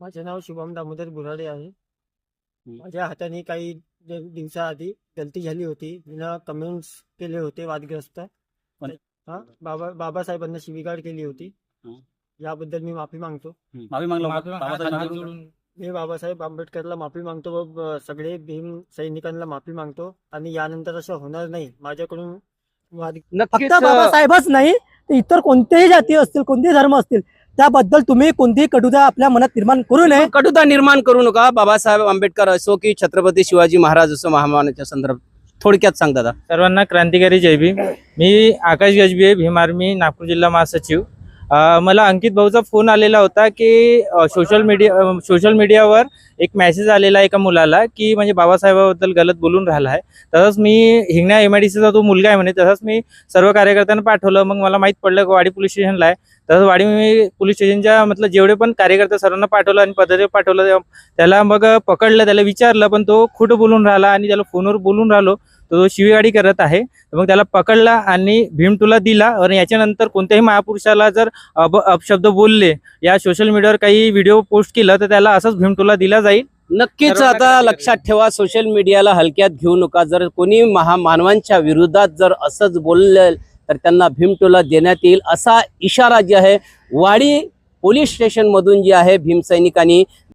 माझे नाव शुभम दामोदर बुराडे आहे. हं. माझ्या हाताने काही दिवसाआधी गलती झाली होती. मी कमेंट्स केले होते वादग्रस्त. पण- बाबासाहेबांना शिवीगाळ केली होती. हं. याबद्दल मी माफी मागतो. माफी मागलो माफी माग- हात बाबासाहेब जोडून मी बाबासाहेब आंबेडकरला माफी मागतो व सगळे भीम सैनिकांना माफी मागतो आणि यानंतर असं होणार नाही. माझ्याकडून वाद फक्त बाबासाहेबच नाही तर इतर कोणतेही जाती असतील, कोणतेही धर्म असतील, त्याबद्दल तुम्ही कोणतीही कटुता आपल्या मनात निर्माण करू नये. कटुता निर्माण करू नका. बाबासाहेब आंबेडकर असो की छत्रपती शिवाजी महाराज असो, महामानाच्या संदर्भात थोडक्यात सांग दादा. सर्वांना क्रांतिकारी जय भीम. मी आकाश गजबे, भीम आर्मी, नागपूर जिल्हा महासचिव. मला अंकित भाऊचा फोन आलेला होता की सोशल मीडियावर एक मेसेज आलेला एका मुलाला की म्हणजे बाबासाहेबाबद्दल गलत बोलून राहिला आहे. तसंच मी हिंगण्या MIDCचा तो मुलगा आहे म्हणे. तसंच मी सर्व कार्यकर्त्यांना पाठवलं. मग मला माहीत पडलं की वाडी पोलीस स्टेशनला आहे. तसंच वाडी पोलीस स्टेशनच्या मतलब जेवढे पण कार्यकर्ते सर्वांना पाठवलं आणि पद्धतीने पाठवलं. त्याला मग पकडलं, त्याला विचारलं, पण तो खोटं बोलून राहिला आणि त्याला फोनवर बोलून राहिलो तो शिवीगाळी करत आहे. मग त्याला पकडला आणि भीम तुला दिला. आणि याच्यानंतर कोणत्याही महापुरुषाला जर अपशब्द बोलले या सोशल मीडियावर काही व्हिडिओ पोस्ट केलं तर त्याला असंच भीम तुला दिला जाईल. नक्कीच सर्वांना आता क्रांतिकारी लक्षात ठेवा, सोशल मीडियाला हलक्यात घेऊ नका. जर कोणी महामानवांच्या विरोधात जर असंच बोललं तर त्यांना भीमटोला देण्यात येईल असा इशारा जे आहे वाडी पोलीस स्टेशन मधून जे आहे भीम सैनिकांनी